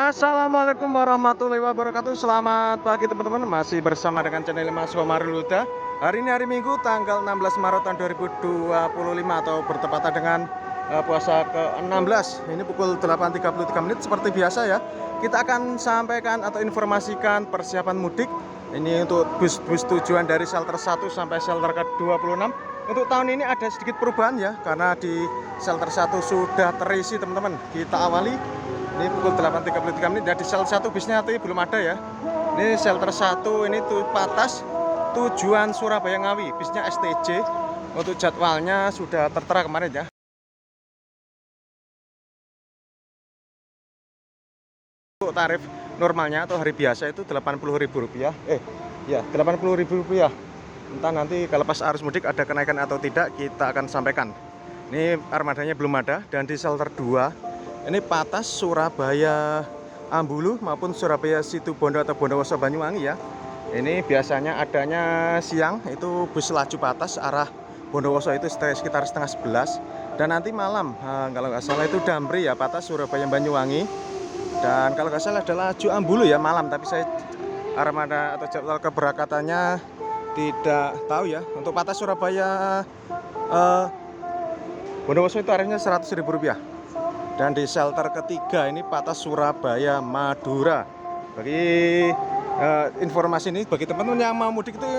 Assalamualaikum warahmatullahi wabarakatuh. Selamat pagi teman-teman. Masih bersama dengan channel Mas Komarul Huda. Hari ini hari Minggu tanggal 16 Maret tahun 2025 atau bertepatan dengan puasa ke-16. Ini pukul 8.33 menit seperti biasa ya. Kita akan sampaikan atau informasikan persiapan mudik. Ini untuk bus-bus tujuan dari shelter 1 sampai shelter ke-26. Untuk tahun ini ada sedikit perubahan ya, karena di shelter 1 sudah terisi teman-teman. Kita awali ini pukul 8.33 menit. Di shelter 1 bisnya tapi belum ada ya. Ini shelter 1 ini tuh Patas tujuan Surabaya Ngawi, bisnya STJ. Untuk jadwalnya sudah tertera kemarin ya. Untuk tarif normalnya atau hari biasa itu Rp80.000. Ya, Rp80.000. Entah nanti kalau pas arus mudik ada kenaikan atau tidak, kita akan sampaikan. Ini armadanya belum ada. Dan di shelter 2 ini Patas Surabaya Ambulu maupun Surabaya Situbondo atau Bondowoso Banyuwangi ya. Ini biasanya adanya siang itu bus laju Patas arah Bondowoso itu sekitar setengah 11. Dan nanti malam kalau nggak salah itu Damri ya, Patas Surabaya Banyuwangi. Dan kalau nggak salah adalah laju Ambulu ya malam, tapi saya armada atau jadwal keberangkatannya tidak tahu ya. Untuk Patas Surabaya Bondowoso itu tarifnya Rp100.000. Dan di shelter ketiga ini Patas Surabaya Madura. Bagi informasi ini bagi teman-teman yang mau mudik itu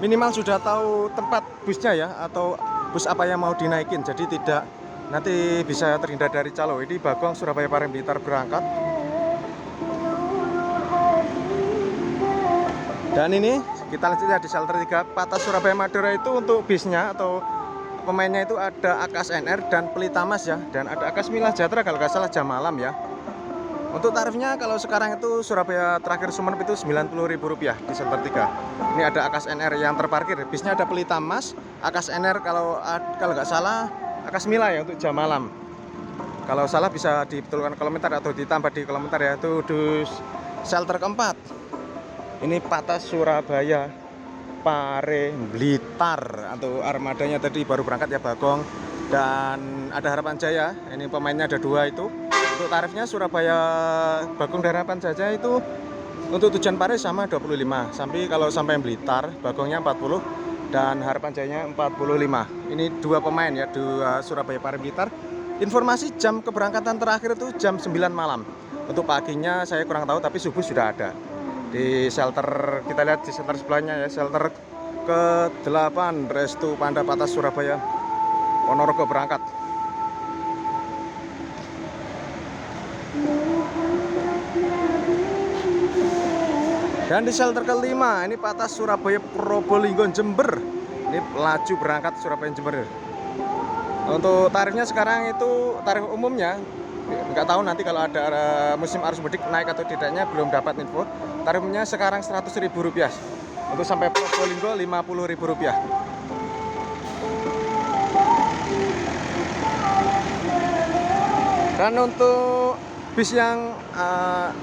minimal sudah tahu tempat busnya ya, atau bus apa yang mau dinaikin. Jadi tidak nanti bisa terhindar dari calo. Ini Bagong Surabaya Parembitar berangkat. Dan ini kita lanjut ya di shelter 3 Patas Surabaya Madura. Itu untuk bisnya atau pemainnya itu ada Akas NR dan Pelitamas ya, dan ada Akas Mila Jatra kalau nggak salah jam malam ya. Untuk tarifnya kalau sekarang itu Surabaya terakhir Sumenep itu Rp90.000 di shelter 3. Ini ada Akas NR yang terparkir, bisnya ada Pelitamas, Akas NR kalau nggak salah Akas Mila ya untuk jam malam. Kalau salah bisa dibetulkan komentar atau ditambah di komentar ya. Itu di shelter keempat ini Patas Surabaya Parembitar atau armadanya tadi baru berangkat ya Bagong, dan ada Harapan Jaya. Ini pemainnya ada 2 itu. Untuk tarifnya Surabaya Bagong dan Harapan Jaya itu untuk tujuan Pare sama 25. Sampai kalau sampai Blitar Bagongnya 40 dan Harapan Jayanya 45. Ini 2 pemain ya, 2 Surabaya Parembitar. Informasi jam keberangkatan terakhir itu jam 9 malam. Untuk paginya saya kurang tahu, tapi subuh sudah ada. Di shelter kita lihat di shelter sebelahnya ya, shelter ke-8 Restu Panda Patas Surabaya Ponorogo berangkat. Dan di shelter ke-5 ini Patas Surabaya Probolinggo Jember. Ini laju berangkat Surabaya Jember. Untuk tarifnya sekarang itu tarif umumnya, nggak tahu nanti kalau ada musim arus mudik naik atau tidaknya, belum dapat info. Tarifnya sekarang Rp100.000. Untuk sampai Probolinggo Rp50.000. Dan untuk bis yang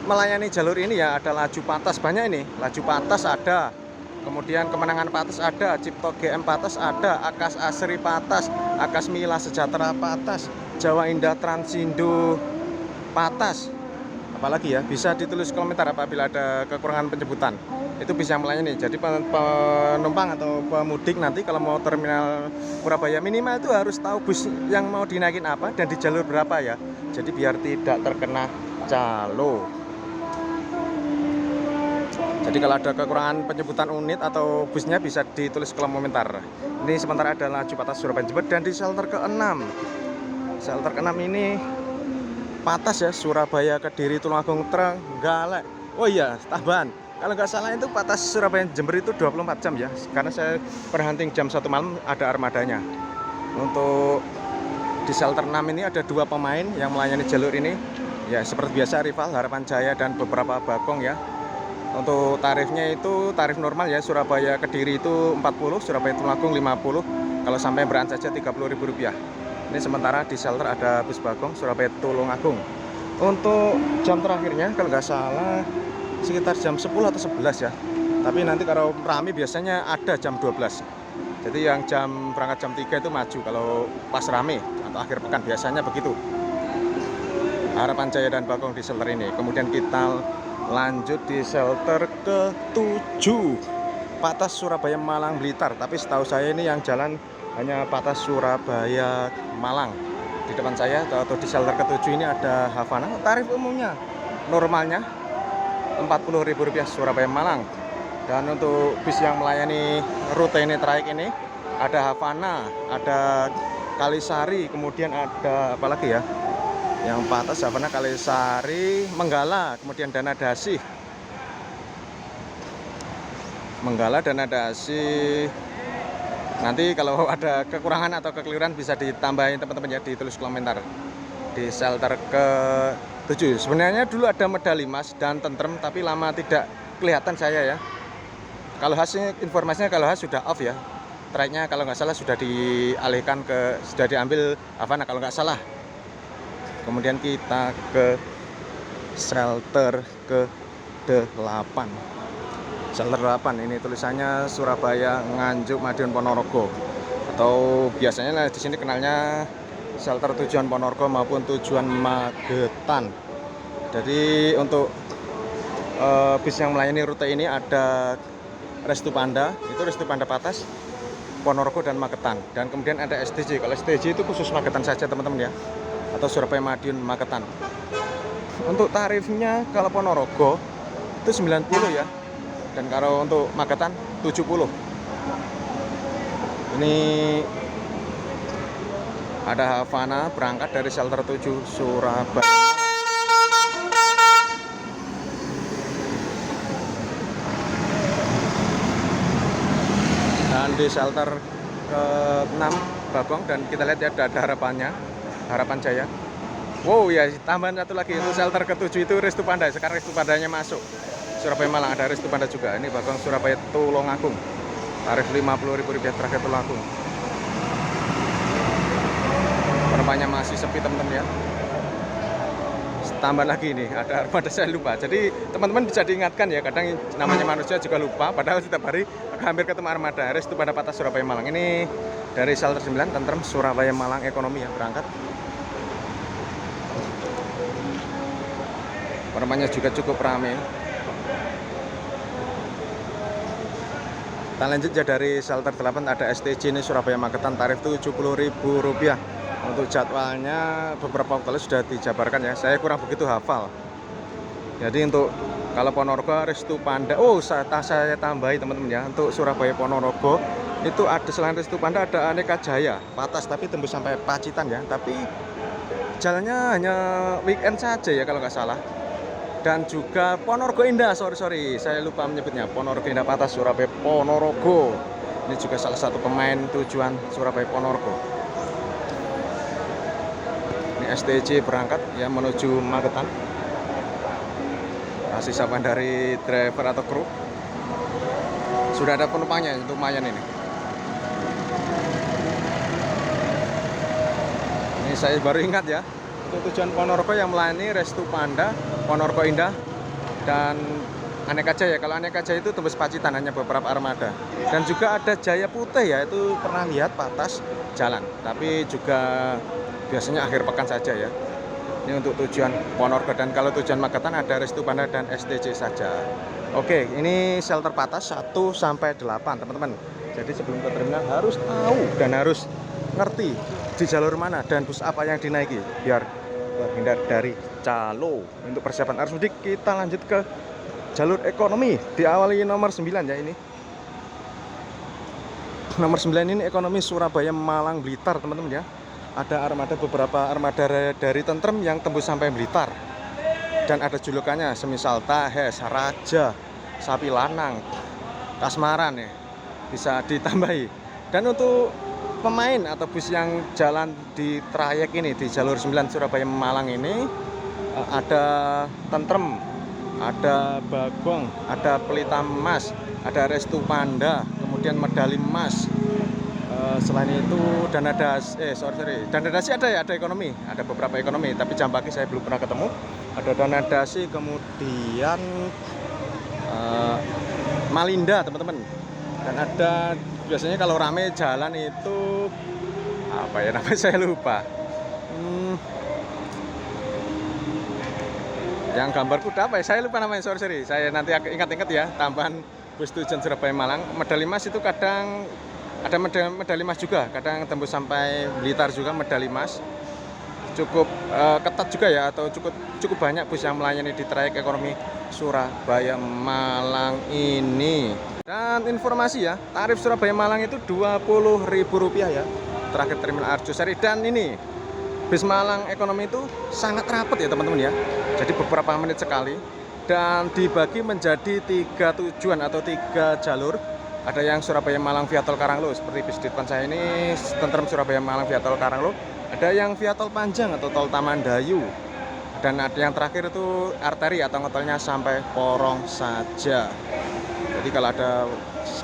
melayani jalur ini ya, ada laju Patas banyak ini. Laju Patas ada, kemudian Kemenangan Patas ada, Cipto GM Patas ada, Akas Asri Patas, Akas Mila Sejahtera Patas, Jawa Indah Transindo Patas. Apalagi ya, bisa ditulis komentar apabila ada kekurangan penyebutan. Itu bis yang melayani. Jadi penumpang atau pemudik nanti kalau mau terminal Surabaya minimal itu harus tahu bus yang mau dinaikin apa dan di jalur berapa ya. Jadi biar tidak terkena calo. Jadi kalau ada kekurangan penyebutan unit atau busnya bisa ditulis kolom komentar. Ini sementara ada laju Patas Surabaya Jember, dan di shelter ke-6. Shelter ke-6 ini Patas ya, Surabaya Kediri Tulungagung Trenggalek. Oh iya, tambahan. Kalau nggak salah itu Patas Surabaya Jember itu 24 jam ya. Karena saya pernah hunting jam 1 malam ada armadanya. Untuk di shelter 6 ini ada 2 pemain yang melayani jalur ini. Ya seperti biasa rival Harapan Jaya dan beberapa Bagong ya. Untuk tarifnya itu tarif normal ya, Surabaya Kediri itu 40, Surabaya Tulungagung 50. Kalau sampai beran saja Rp30.000. Ini sementara di shelter ada bus Bagong Surabaya Tulungagung. Untuk jam terakhirnya kalau nggak salah sekitar jam 10 atau 11 ya. Tapi nanti kalau rame biasanya ada jam 12. Jadi yang berangkat jam 3 itu maju kalau pas rame atau akhir pekan, biasanya begitu. Harapan Jaya dan Bagong di shelter ini. Kemudian kita lanjut di shelter ke-7 Patas Surabaya Malang Blitar. Tapi setahu saya ini yang jalan hanya Patas Surabaya Malang. Di depan saya atau di shelter ke-7 ini ada Havana. Tarif umumnya normalnya Rp40.000 Surabaya Malang. Dan untuk bis yang melayani rute ini trayek ini ada Havana, ada Kalisari, kemudian ada apa lagi ya? Yang Patas, Havana, Kalisari, Menggala, kemudian Dana Dasi. Menggala, Dana Dasi. Nanti kalau ada kekurangan atau kekeliruan bisa ditambahin teman-teman ya, ditulis komentar. Di shelter ke-7 sebenarnya dulu ada medali emas dan tentrem, tapi lama tidak kelihatan saya ya. Kalau hasilnya, informasinya kalau khas sudah off ya. Tracknya kalau nggak salah sudah dialihkan sudah diambil Havana kalau nggak salah. Kemudian kita ke shelter ke-8. Shelter 8 ini tulisannya Surabaya Nganjuk Madiun Ponorogo. Atau biasanya di sini kenalnya shelter tujuan Ponorogo maupun tujuan Magetan. Jadi untuk bis yang melayani rute ini ada Restu Panda, itu Restu Panda Patas, Ponorogo dan Magetan. Dan kemudian ada STJ. Kalau STJ itu khusus Magetan saja teman-teman ya, atau Surabaya Madiun Magetan. Untuk tarifnya kalau Ponorogo itu 90 ya, dan kalau untuk Magetan 70. Ini ada Havana berangkat dari shelter 7 Surabaya. Dan di shelter ke-6 Bagong, dan kita lihat ya ada Harapan Jaya. Wow ya, tambahan satu lagi, itu shelter ke-7 itu Restu Panda. Sekarang Restu Pandanya masuk Surabaya Malang, ada Restu Panda juga. Ini Bagong Surabaya Tulungagung, tarif Rp50.000 terakhir Tulungagung. Penumpangnya masih sepi teman-teman ya. Tambah lagi nih ada armada, saya lupa. Jadi teman-teman bisa diingatkan ya, kadang namanya manusia juga lupa, padahal setiap hari hampir ketemu armada. Restu Panda Patas Surabaya Malang. Ini dari shelter 9 tentrem Surabaya Malang ekonomi ya berangkat. Penumpangnya juga cukup ramai. Kita lanjut ya, dari shelter 8 ada STJ ini Surabaya Magetan, tarif Rp70.000. Untuk jadwalnya beberapa waktu lalu sudah dijabarkan ya, saya kurang begitu hafal. Jadi untuk kalau Ponorogo Restu Panda, saya tambahi teman-teman ya, untuk Surabaya Ponorogo itu ada selain Restu Panda ada Aneka Jaya Patas, tapi tembus sampai Pacitan ya, tapi jalannya hanya weekend saja ya kalau nggak salah. Dan juga Ponorogo Indah, sorry saya lupa menyebutnya, Ponorogo Indah Patas Surabaya Ponorogo. Ini juga salah satu pemain tujuan Surabaya Ponorogo. Ini STJ berangkat ya menuju Magetan. Kasih sapaan dari driver atau kru. Sudah ada penumpangnya, lumayan ini. Ini saya baru ingat ya, untuk tujuan Ponorogo yang melayani Restu Panda, Ponorogo Indah, dan Aneka Jaya. Kalau Aneka Jaya itu tembus Pacitan, hanya beberapa armada. Dan juga ada Jaya Putih ya, itu pernah lihat Patas jalan, tapi juga biasanya akhir pekan saja ya. Ini untuk tujuan Ponorogo, dan kalau tujuan Magetan ada Restu Panda dan STJ saja. Oke, ini shelter Patas 1 sampai 8 teman-teman. Jadi sebelum ke terminal harus tahu dan harus ngerti di jalur mana dan bus apa yang dinaiki biar terhindar dari calo. Untuk persiapan arus mudik kita lanjut ke jalur ekonomi diawali nomor 9 ya ini. Nomor 9 ini ekonomi Surabaya Malang Blitar teman-teman ya. Ada beberapa armada dari tentrem yang tembus sampai Blitar. Dan ada julukannya semisal Tahes, Raja, Sapi Lanang, Kasmaran ya. Bisa ditambahi. Dan untuk pemain atau bus yang jalan di trayek ini di jalur 9 Surabaya Malang ini ada tentrem, ada Bagong, ada Pelita Emas, ada Restu Panda, kemudian medali emas. Selain itu dana dasi ada ya, ada ekonomi, ada beberapa ekonomi, tapi jam pagi saya belum pernah ketemu. Ada dana dasi, kemudian Malinda teman-teman. Dan ada biasanya kalau rame jalan itu apa ya namanya saya lupa. Yang gambar kuda apa ya? Saya lupa namanya, sorry. Saya nanti ingat-ingat ya, tambahan bus tujuan Surabaya Malang. Medali emas itu kadang ada medali emas juga, kadang tembus sampai Blitar juga medali emas. Cukup ketat juga ya, atau cukup banyak bus yang melayani di trayek ekonomi Surabaya Malang ini. Dan informasi ya, tarif Surabaya Malang itu Rp20.000 ya. Terakhir terminal Arjosari. Dan ini bis Malang ekonomi itu sangat rapat ya teman-teman ya. Jadi beberapa menit sekali dan dibagi menjadi 3 tujuan atau 3 jalur. Ada yang Surabaya Malang via tol Karanglo seperti bis di depan saya ini, tentrem Surabaya Malang via tol Karanglo. Ada yang via tol Panjang atau tol Tamandayu. Dan ada yang terakhir itu arteri atau ngotolnya sampai Porong saja. Jadi kalau ada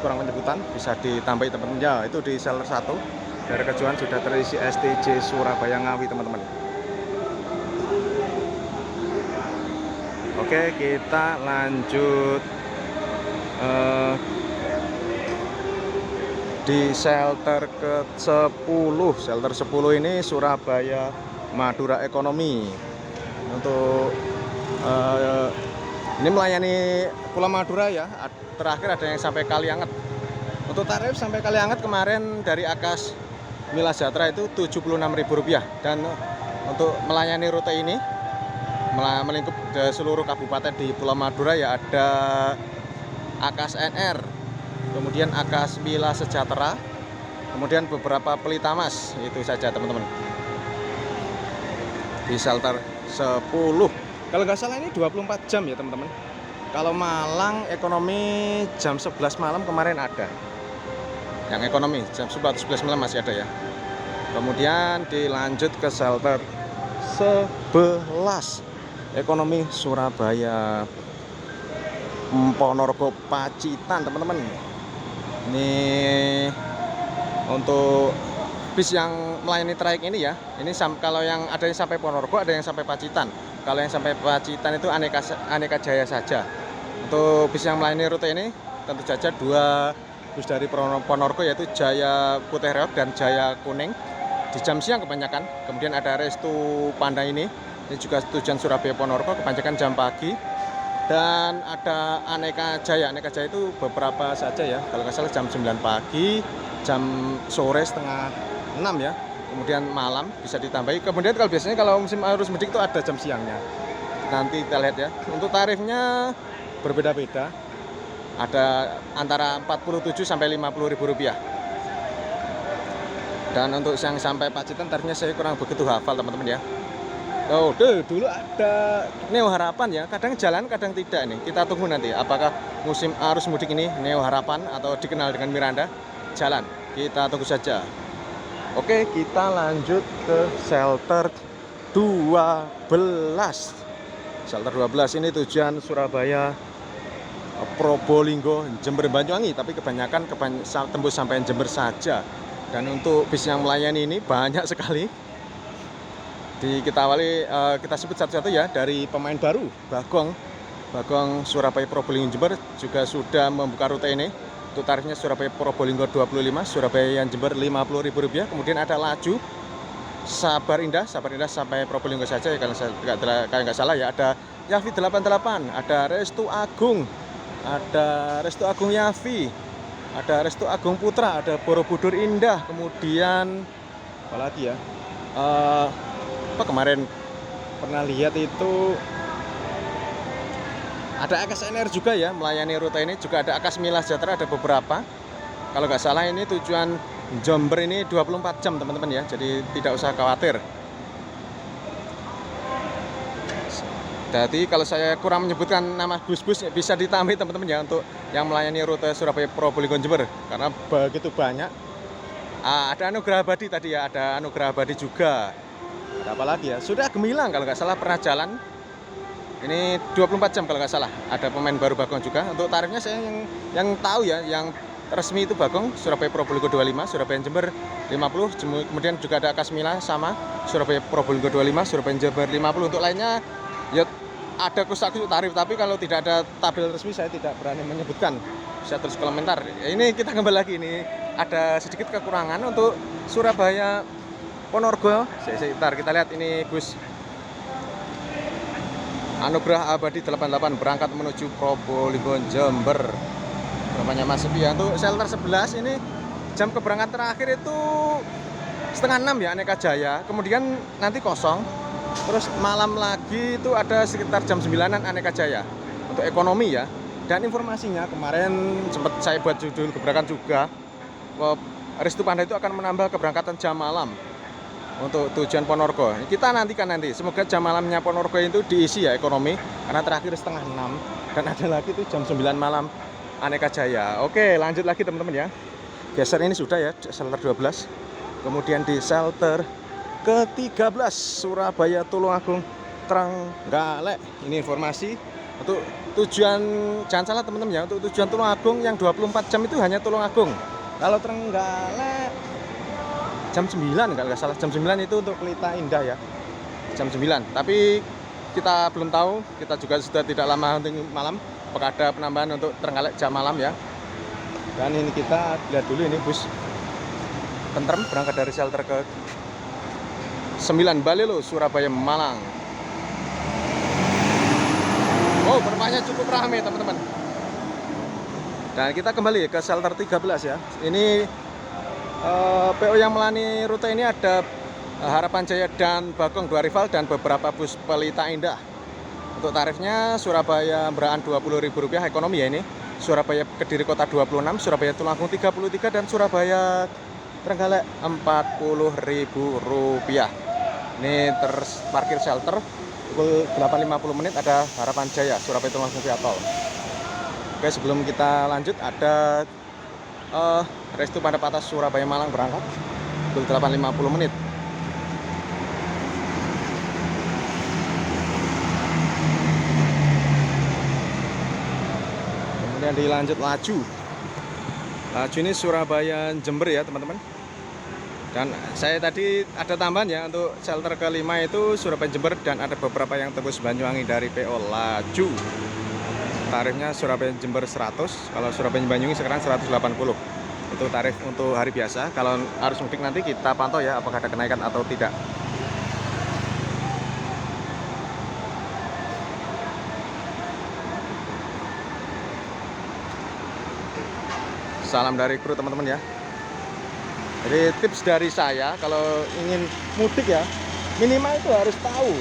kurang penyebutan bisa ditambahi teman-teman ya. Itu di seller 1 dari kejuan sudah terisi STJ Surabaya Ngawi teman-teman. Oke, kita lanjut di shelter ke-10. Shelter 10 ini Surabaya Madura Ekonomi. Untuk ini melayani Pulau Madura ya. Terakhir ada yang sampai Kalianget. Untuk tarif sampai Kalianget kemarin dari Akas Mila Jatra itu Rp76.000. Dan untuk melayani rute ini melingkup ke seluruh kabupaten di Pulau Madura ya, ada Akas NR, kemudian Akas Mila Sejahtera, kemudian beberapa Pelita Emas. Itu saja teman-teman di shelter 10. Kalau nggak salah ini 24 jam ya teman-teman. Kalau Malang ekonomi jam 11 malam kemarin ada. Yang ekonomi jam 11 malam masih ada ya. Kemudian dilanjut ke shelter 11 ekonomi Surabaya Ponorogo Pacitan teman-teman. Ini untuk bis yang melayani trayek ini ya. Ini kalau yang ada yang sampai Ponorogo, ada yang sampai Pacitan. Kalau yang sampai Pacitan itu aneka jaya saja. Untuk bis yang melayani rute ini tentu saja 2 bus dari Ponorogo, yaitu Jaya Putih Reog dan Jaya Kuning di jam siang kebanyakan. Kemudian ada Restu Panda ini juga tujuan Surabaya Ponorogo, kebanyakan jam pagi. Dan ada Aneka Jaya itu beberapa saja ya, kalau nggak salah jam 9 pagi, jam sore setengah 6 ya, kemudian malam bisa ditambahi. Kemudian biasanya kalau musim arus mudik itu ada jam siangnya. Nanti kita lihat ya. Untuk tarifnya berbeda-beda, ada antara Rp47 sampai Rp50.000. Dan untuk yang sampai Pacitan tarifnya saya kurang begitu hafal teman-teman ya. Oh, dulu ada Neo Harapan ya, kadang jalan kadang tidak nih. Kita tunggu nanti apakah musim arus mudik ini Neo Harapan atau dikenal dengan Miranda jalan. Kita tunggu saja. Oke, kita lanjut ke shelter 12. Shelter 12 ini tujuan Surabaya Probolinggo, Jember, Banyuwangi, tapi kebanyakan tembus sampai Jember saja. Dan untuk bis yang melayani ini banyak sekali. Kita awali, kita sebut satu-satu ya, dari pemain baru Bagong Surabaya Probolinggo Jember juga sudah membuka rute ini. Untuk tarifnya Surabaya Probolinggo 25, Surabaya Jember Rp50.000. Kemudian ada Laju Sabar Indah sampai Probolinggo saja ya, kalau nggak salah ya. Ada Yavi 88, ada Restu Agung Yavi, ada Restu Agung Putra, ada Borobudur Indah. Kemudian apa lagi ya? Kemarin pernah lihat itu Ada AKSNR juga ya melayani rute ini, juga ada AKAS Mila Sejahtera, ada beberapa. Kalau nggak salah ini tujuan Jember ini 24 jam teman-teman ya, jadi tidak usah khawatir. Jadi kalau saya kurang menyebutkan nama bus-bus bisa ditambah teman-teman ya untuk yang melayani rute Surabaya Probolinggo Jember, karena begitu banyak. Ada Anugerah Abadi tadi ya, ada Anugerah Abadi juga. Ada apa lagi ya? Sudah Gemilang kalau nggak salah pernah jalan. Ini 24 jam kalau nggak salah. Ada pemain baru Bagong juga. Untuk tarifnya saya yang tahu ya, yang resmi itu Bagong Surabaya Probolinggo 25, Surabaya Jember 50. Kemudian juga ada AKAS Mila sama Surabaya Probolinggo 25, Surabaya Jember 50. Untuk lainnya ya ada kusak-kusuk tarif, tapi kalau tidak ada tabel resmi saya tidak berani menyebutkan. Bisa terus komentar. Ini kita kembali lagi, ini ada sedikit kekurangan untuk Surabaya Ponorogo. Sebentar kita lihat ini bus Anugerah Abadi 88 berangkat menuju Probolinggo Jember. Namanya Mas Sepi ya. Untuk shelter 11 ini jam keberangkatan terakhir itu setengah 6 ya, Aneka Jaya. Kemudian nanti kosong. Terus malam lagi itu ada sekitar jam 9-an Aneka Jaya untuk ekonomi ya. Dan informasinya kemarin sempat saya buat judul keberangkatan juga, Restu Panda itu akan menambah keberangkatan jam malam untuk tujuan Ponorogo. Kita nantikan nanti, semoga jam malamnya Ponorogo itu diisi ya ekonomi, karena terakhir setengah 6 dan ada lagi tuh jam 9 malam Aneka Jaya. Oke, lanjut lagi teman-teman ya. Geser ini sudah ya, shelter 12. Kemudian di shelter ke-13 Surabaya Tulungagung Trenggalek. Ini informasi untuk tujuan, jangan salah teman-teman ya, untuk tujuan Tulungagung yang 24 jam itu hanya Tulungagung. Kalau Trenggalek jam 9 kalau nggak salah, jam 9 itu untuk Pelita Indah ya, jam 9. Tapi kita belum tahu, kita juga sudah tidak lama untuk malam, apakah ada penambahan untuk Trenggalek jam malam ya. Dan ini kita lihat dulu, ini bus Tentrem berangkat dari shelter ke 9 Balilo Surabaya Malang. Oh, penumpangnya cukup ramai teman-teman. Dan kita kembali ke shelter 13 ya. Ini PO yang melayani rute ini ada Harapan Jaya dan Bagong, 2 rival, dan beberapa bus Pelita Indah. Untuk tarifnya Surabaya Beraan Rp20.000 ekonomi ya ini. Surabaya Kediri Kota 26, Surabaya Tulungagung 33, dan Surabaya Trenggalek Rp40.000. Ini terparkir shelter pukul 8.50 menit ada Harapan Jaya Surabaya Tulungagung via tol. Oke, sebelum kita lanjut ada Restu Panda Patah Surabaya Malang berangkat pukul 8.50 menit. Kemudian dilanjut laju ini Surabaya Jember ya teman-teman. Dan saya tadi ada tambahan ya untuk shelter ke-5 itu Surabaya Jember, dan ada beberapa yang tembus Banyuwangi dari PO Laju. Tarifnya Surabaya Jember 100, kalau Surabaya Banyuwangi sekarang 180. Itu tarif untuk hari biasa. Kalau arus mudik nanti kita pantau ya apakah ada kenaikan atau tidak. Salam dari kru teman-teman ya. Jadi tips dari saya kalau ingin mudik ya, minimal itu harus tahu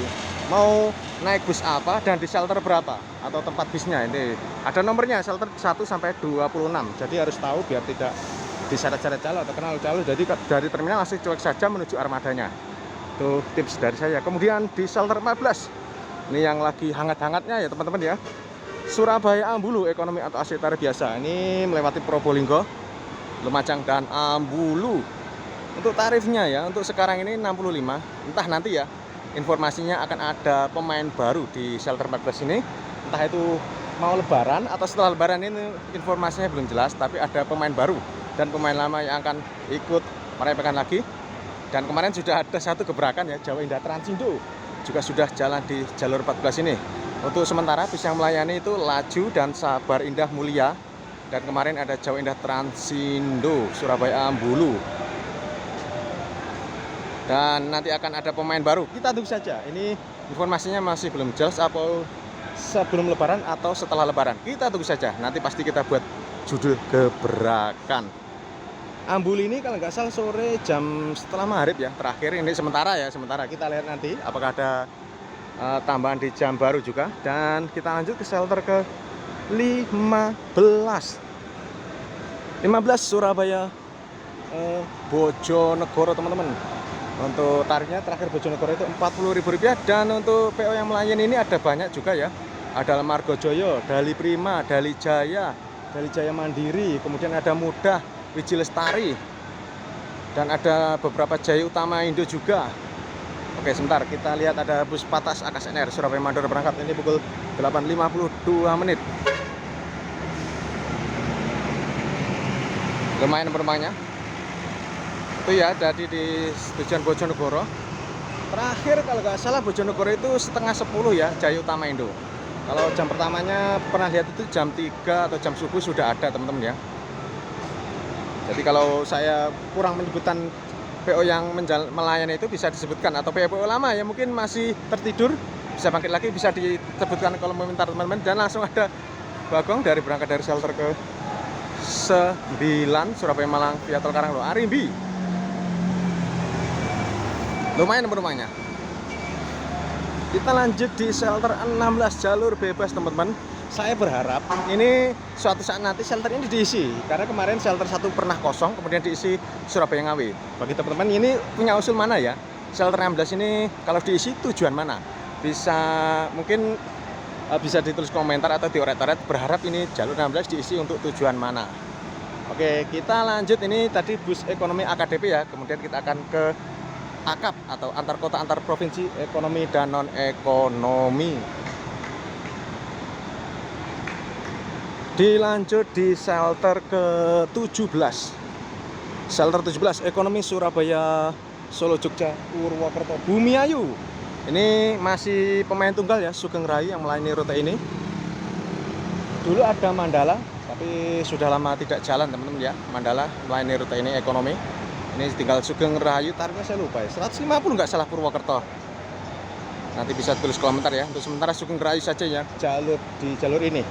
mau naik bus apa dan di shelter berapa atau tempat bisnya. Ini ada nomornya, shelter 1 sampai 26. Jadi harus tahu biar tidak diseret-seret calo atau kenal calo. Jadi dari terminal langsung cuek saja menuju armadanya. Itu tips dari saya. Kemudian di shelter 14. Ini yang lagi hangat-hangatnya ya teman-teman ya. Surabaya Ambulu ekonomi atau AC tarif biasa. Ini melewati Probolinggo, Lumajang dan Ambulu. Untuk tarifnya ya, untuk sekarang ini 65. Entah nanti ya, informasinya akan ada pemain baru di shelter 14 ini. Entah itu mau lebaran atau setelah lebaran, ini informasinya belum jelas. Tapi ada pemain baru dan pemain lama yang akan ikut merayakan lagi. Dan kemarin sudah ada satu gebrakan ya, Jawa Indah Transindo juga sudah jalan di jalur 14 ini. Untuk sementara bis yang melayani itu Laju dan Sabar Indah Mulia. Dan kemarin ada Jawa Indah Transindo Surabaya Ambulu. Dan nanti akan ada pemain baru. Kita tunggu saja. Ini informasinya masih belum jelas apa sebelum lebaran atau setelah lebaran. Kita tunggu saja. Nanti pasti kita buat judul gebrakan. Ambulu ini kalau nggak salah sore jam setelah maghrib ya. Terakhir ini sementara ya. Sementara kita lihat nanti apakah ada tambahan di jam baru juga. Dan kita lanjut ke shelter ke 15 Surabaya Bojonegoro teman-teman. Untuk tarifnya terakhir Bojonegoro itu Rp40.000, dan untuk PO yang melayani ini ada banyak juga ya. Ada Margojoyo, Dali Prima, Dali Jaya Mandiri, kemudian ada Mudah, Wiji Lestari, dan ada beberapa Jaya Utama Indo juga. Oke, sebentar kita lihat, ada bus Patas AKSNR Surabaya Mandor berangkat ini pukul 8.52. Lumayan penumpangnya. Itu ya, jadi di tujuan Bojonegoro. Terakhir kalau nggak salah Bojonegoro itu setengah 10 ya, Jaya Utama Indo. Kalau jam pertamanya pernah lihat itu jam 3 atau jam subuh sudah ada teman-teman ya. Jadi kalau saya kurang menyebutkan PO yang melayani itu bisa disebutkan, atau PO lama ya mungkin masih tertidur bisa bangkit lagi, bisa disebutkan kalau komentar teman-teman. Dan langsung ada Bagong berangkat dari shelter ke 9 Surabaya Malang via Tol Karanglo Arimbi. Lumayan penumpangnya. Kita lanjut di shelter 16 jalur bebas teman-teman. Saya berharap ini suatu saat nanti shelter ini diisi, karena kemarin shelter 1 pernah kosong kemudian diisi Surabaya Ngawi. Bagi teman-teman ini punya usul mana ya, shelter 16 ini kalau diisi tujuan mana, bisa mungkin bisa ditulis komentar atau dioret-oret. Berharap ini jalur 16 diisi untuk tujuan mana. Oke, kita lanjut. Ini tadi bus ekonomi AKDP ya, kemudian kita akan ke AKAP atau antar kota antar provinsi ekonomi dan non ekonomi. Dilanjut di shelter ke-17. Shelter 17 ekonomi Surabaya Solo Jogja Purwokerto Bumiayu. Ini masih pemain tunggal ya, Sugeng Rayu yang melayani rute ini. Dulu ada Mandala, tapi sudah lama tidak jalan teman-teman ya. Mandala melayani rute ini ekonomi. Ini tinggal Sugeng Rahayu, tarifnya saya lupa ya, 150 nggak salah Purwokerto. Nanti bisa tulis komentar ya. Untuk sementara Sugeng Rahayu saja ya di jalur ini.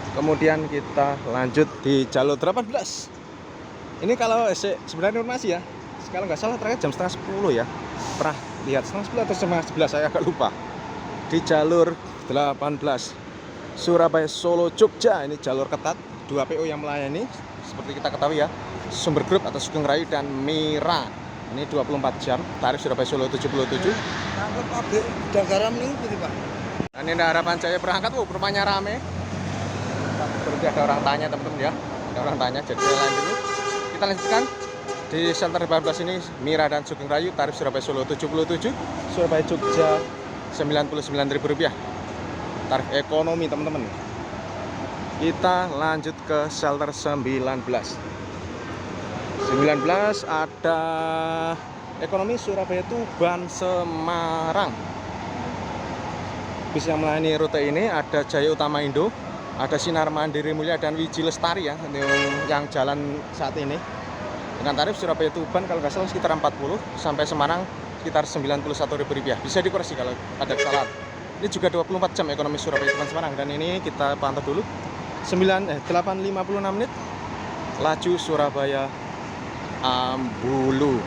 Kemudian kita lanjut di jalur 18. Ini kalau sebenarnya informasi ya, kalau nggak salah terakhir jam setengah 10 ya. Pernah lihat setengah 10 atau setengah 11, saya agak lupa. Di jalur 18 Surabaya Solo Jogja, ini jalur ketat, 2 PO yang melayani seperti kita ketahui ya, Sumber Group atau Sugeng Rayu dan Mira. Ini 24 jam, tarif Surabaya Solo 77. Angkut pabrik Dagaram nih gitu Pak. Dan ini Harapan Jaya berangkat, rumahnya rame. Seperti ada orang tanya teman-teman ya, ada orang tanya, jadi saya lanjut dulu. Kita lanjutkan di shelter 18 ini Mira dan Sugeng Rayu, tarif Surabaya Solo 77, Surabaya Jogja Rp99.000, tarif ekonomi teman-teman. Kita lanjut ke shelter 19 ada ekonomi Surabaya Tuban Semarang. Bis yang melayani rute ini ada Jaya Utama Indo, ada Sinar Mandiri Mulia dan Wiji Lestari ya, yang jalan saat ini. Dengan tarif Surabaya Tuban kalau nggak salah sekitar 40, sampai Semarang sekitar Rp91.000. Bisa dikoreksi kalau ada kesalahan. Ini juga 24 jam ekonomi Surabaya Tuban Semarang, dan ini kita pantau dulu 8.56 laju Surabaya Ambulu.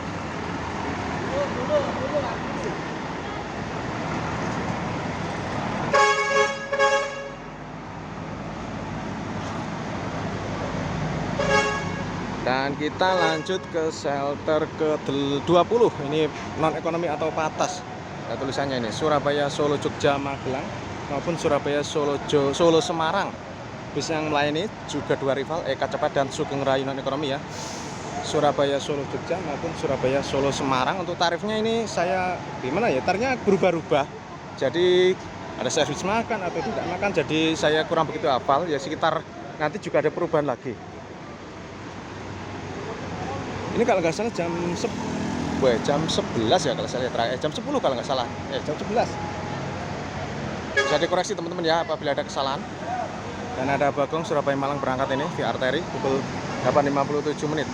Dan kita lanjut ke shelter ke-20. Ini non ekonomi atau Patas. Ada tulisannya ini Surabaya Solo Jogja Magelang maupun Surabaya Solo Semarang. Bis yang melayani juga 2 rival, Eka Cepat dan Sugeng Rayu non ekonomi ya. Surabaya Solo Jogja maupun Surabaya Solo Semarang. Untuk tarifnya ini saya gimana ya? Tarifnya berubah-ubah. Jadi ada servis makan atau tidak makan. Jadi saya kurang begitu hafal ya, sekitar nanti juga ada perubahan lagi. Ini kalau nggak salah jam 11 ya kalau saya lihat terakhir. Jam 10 kalau nggak salah. Jam 11. Bisa dikoreksi teman-teman ya apabila ada kesalahan. Dan ada Bagong Surabaya Malang berangkat ini via arteri pukul 8.57.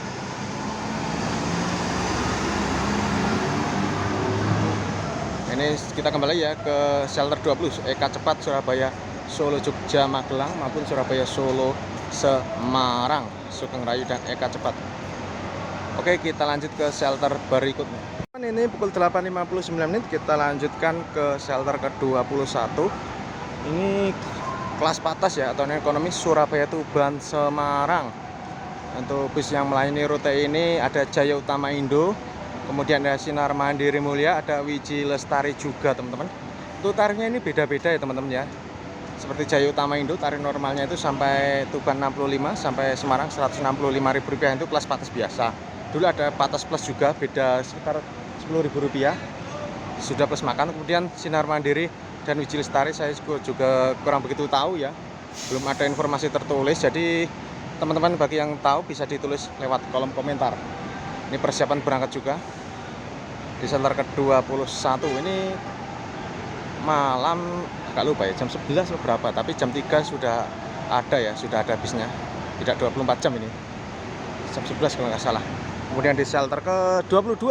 Ini kita kembali ya ke shelter 20 Eka Cepat Surabaya Solo Jogja Magelang maupun Surabaya Solo Semarang, Sugeng Rayu dan Eka Cepat. Oke, kita lanjut ke shelter berikutnya. Ini pukul 8.59 menit, kita lanjutkan ke shelter ke-21. Ini kelas patas ya, atau ekonomi Surabaya Tuban Semarang. Untuk bis yang melayani rute ini ada Jaya Utama Indo, kemudian ada Sinar Mandiri Mulia, ada Wiji Lestari juga teman-teman. Untuk tarifnya ini beda-beda ya teman-teman ya. Seperti Jaya Utama Indo, tarif normalnya itu sampai Tuban 65, sampai Semarang Rp165.000, itu kelas patas biasa. Dulu ada patas plus juga, beda sekitar Rp10.000, sudah plus makan. Kemudian Sinar Mandiri dan Wiji Lestari saya juga kurang begitu tahu ya, belum ada informasi tertulis. Jadi teman-teman bagi yang tahu bisa ditulis lewat kolom komentar. Ini persiapan berangkat juga di shelter ke-21. Ini malam agak lupa ya, jam 11 atau berapa, tapi jam 3 sudah ada ya, sudah ada bisnya. Tidak 24 jam ini, jam 11 kalau nggak salah. Kemudian di shelter ke-22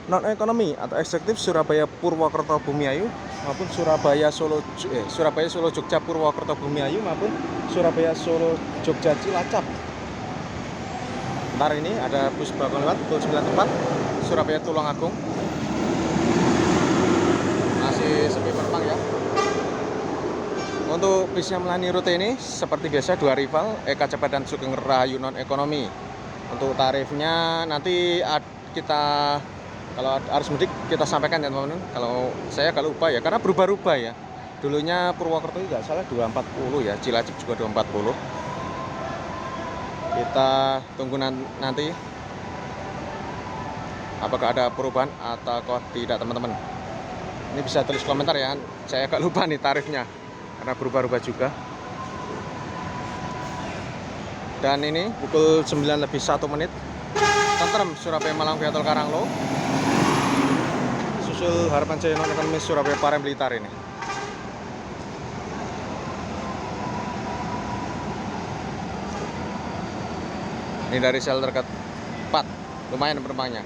non ekonomi atau eksekutif Surabaya Purwokerto Bumiayu maupun Surabaya Solo Jogja Purwokerto Bumiayu maupun Surabaya Solo Jogja Cilacap. Ntar ini ada bus bakal lewat pukul 9.04 Surabaya Tulungagung. Masih sepi penumpang ya. Untuk bis yang melayani rute ini seperti biasa dua rival, Eka Cepat dan Sugeng Rahayu non ekonomi. Untuk tarifnya nanti kita kalau harus mudik kita sampaikan ya teman-teman. Kalau saya agak lupa ya, karena berubah-ubah ya. Dulunya Purwokerto juga salah 240 ya, Cilacap juga 240. Kita tunggu nanti apakah ada perubahan atau tidak teman-teman. Ini bisa tulis komentar ya, saya agak lupa nih tarifnya karena berubah-ubah juga. Dan ini pukul 9:01 Tentrem Surabaya Malang via Tol Karanglo, susul Harapan Jaya non ekonomi Surabaya Parem Blitar ini. Ini dari shelter ke-4, lumayan penumpangnya.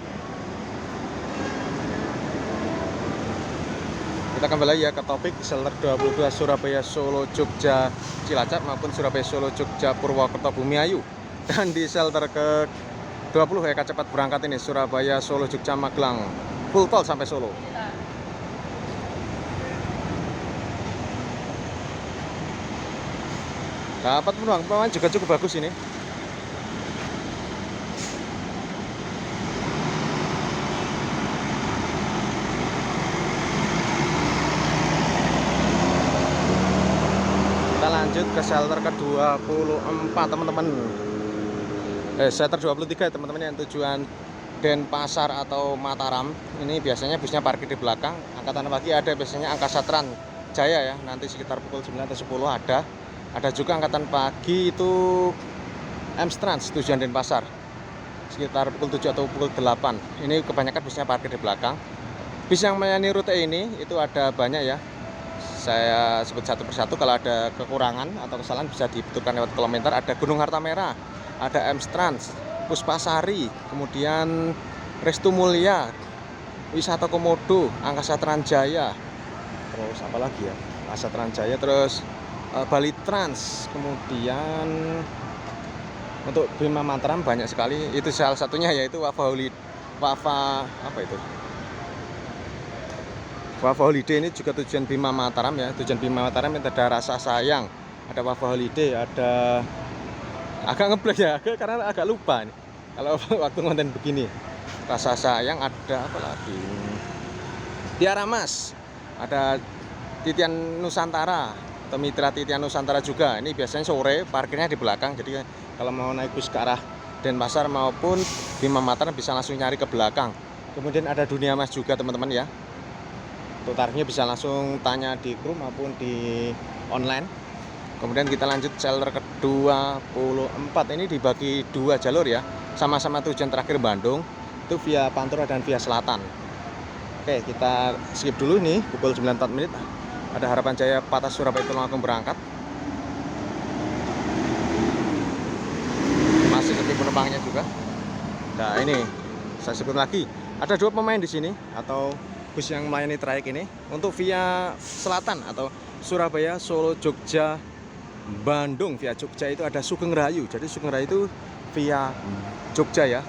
Kita kembali ya ke topik shelter 22 Surabaya Solo Jogja Cilacap maupun Surabaya Solo Jogja Purwokerto Bumiayu. Dan di shelter ke-20 Eka Cepat berangkat ini Surabaya Solo Jogja Magelang, full tol sampai Solo. Dapat penumpang juga cukup bagus ini. Kita lanjut ke shelter ke-24 teman-teman. Shelter 23 teman-teman yang tujuan Denpasar atau Mataram. Ini biasanya busnya parkir di belakang. Angkatan pagi ada biasanya Angkasa Trans Jaya ya, nanti sekitar pukul 9 atau 10 ada. Ada juga angkatan pagi itu Amstrans tujuan Denpasar sekitar pukul 7 atau pukul 8. Ini kebanyakan busnya parkir di belakang. Bis yang melayani rute ini itu ada banyak ya, saya sebut satu persatu. Kalau ada kekurangan atau kesalahan bisa dibetulkan lewat komentar. Ada Gunung Harta Merah, ada Amstrans, Puspasari, kemudian Restu Mulia, Wisata Komodo, Angkasa Trans Jaya, terus apa lagi ya, Angkasa Trans Jaya, terus Bali Trans, kemudian untuk Bima Mataram banyak sekali. Itu salah satunya yaitu Wafa Holiday ini juga tujuan Bima Mataram ya. Tujuan Bima Mataram itu ada Rasa Sayang, ada Wafa Holiday, ada agak ngeblek ya, karena agak lupa nih kalau waktu konten begini. Rasa Sayang, ada apa lagi, Tiara Mas, ada Titian Nusantara atau Mitra Titian Nusantara juga. Ini biasanya sore parkirnya di belakang, jadi kalau mau naik bus ke arah Denpasar maupun Bima Mataram bisa langsung nyari ke belakang. Kemudian ada Dunia Mas juga teman-teman ya. Untuk tarifnya bisa langsung tanya di kru maupun di online. Kemudian kita lanjut shelter ke-24. Ini dibagi dua jalur ya, sama-sama tujuan terakhir Bandung, itu via Pantura dan via Selatan. Oke, kita skip dulu nih, pukul 9:04 ada Harapan Jaya Patas Surabaya Tulungagung berangkat. Masih sepi penumpangnya juga. Nah ini saya sebut lagi, ada dua pemain di sini atau bus yang melayani trayek ini. Untuk via selatan atau Surabaya Solo Jogja Bandung via Jogja itu ada Sugeng Rahayu. Jadi Sugeng Rahayu itu via Jogja ya,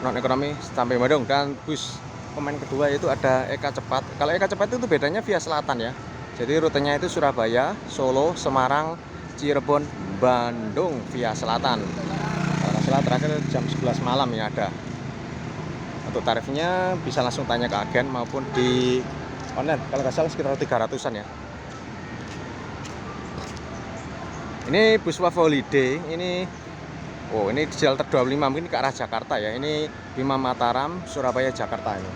non ekonomi sampai Bandung. Dan bus pemain kedua yaitu ada Eka Cepat. Kalau Eka Cepat itu bedanya via selatan ya. Jadi rutenya itu Surabaya, Solo, Semarang, Cirebon, Bandung via selatan. Kalau nggak salah terakhir jam 11 malam ya ada. Untuk tarifnya bisa langsung tanya ke agen maupun di online. Kalau nggak salah sekitar 300-an ya. Ini bus Wafa Holiday, ini ini di shelter 25 mungkin ke arah Jakarta ya. Ini Bima Mataram, Surabaya, Jakarta ini.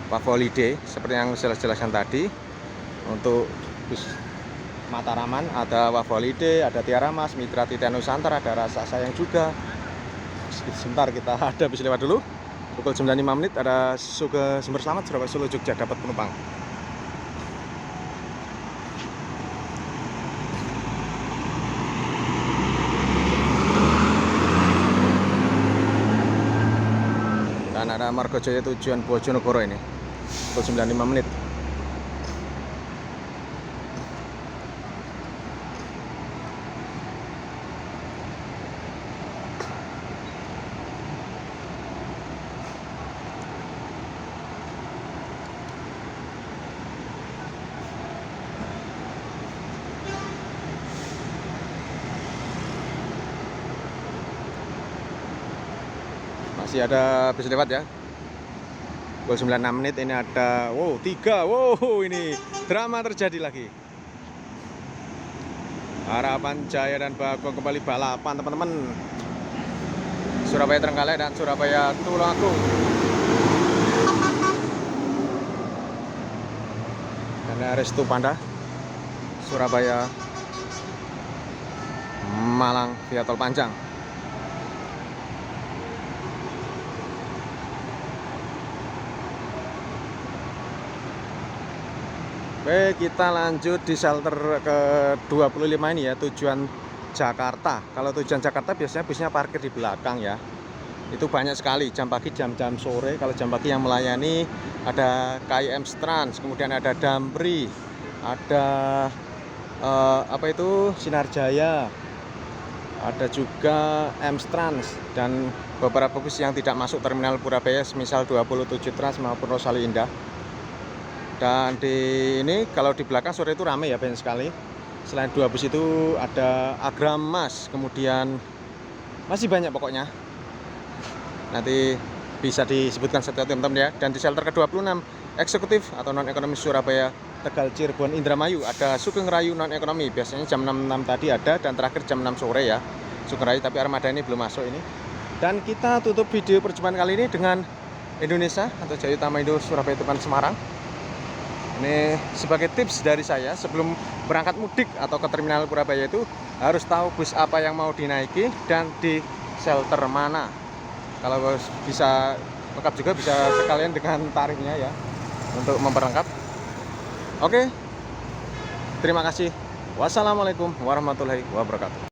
Wafa Holiday seperti yang saya jelaskan tadi. Untuk bus Mataraman ada Wafa Holiday, ada Tiara Mas, Mitra Titian Nusantara, ada Rasa Sayang juga. Sebentar kita ada bis lewat dulu. Pukul 9.05 menit ada Suge Sumber Selamat Surabaya Solo Jogja dapat penumpang. Dan ada Margojaya tujuan Bojonegoro ini pukul 9.05 menit. Masih ada bis lewat ya. Pukul 96 menit ini ada 3. Ini drama terjadi lagi. Harapan Jaya dan Bagong kembali balapan teman-teman. Surabaya Trenggalek dan Surabaya Tulungagung. Dan Restu Panda Surabaya Malang via tol panjang. Oke, kita lanjut di shelter ke 25 ini ya, tujuan Jakarta. Kalau tujuan Jakarta biasanya busnya parkir di belakang ya. Itu banyak sekali, jam pagi, jam-jam sore. Kalau jam pagi yang melayani ada KIM Trans, kemudian ada Damri, ada Sinar Jaya, ada juga M-Trans, dan beberapa bus yang tidak masuk terminal Purabaya, misal 27 Trans maupun Rosali Indah. Dan di ini kalau di belakang sore itu ramai ya, banyak sekali. Selain 2 bus itu ada Agramas, kemudian masih banyak pokoknya. Nanti bisa disebutkan satu-satu teman-teman ya. Dan di shelter ke-26 eksekutif atau non ekonomi Surabaya Tegal Cirebon Indramayu ada Sugeng Rayu non ekonomi. Biasanya jam 6 tadi ada dan terakhir jam 6 sore ya. Sugeng Rayu, tapi armada ini belum masuk ini. Dan kita tutup video perjumpaan kali ini dengan Indonesia atau Jaya Utama Indo Surabaya Tuban Semarang. Ini sebagai tips dari saya sebelum berangkat mudik atau ke terminal Purabaya itu harus tahu bus apa yang mau dinaiki dan di shelter mana. Kalau bisa lengkap juga bisa sekalian dengan tarifnya ya untuk memperlengkap. Oke, terima kasih. Wassalamualaikum warahmatullahi wabarakatuh.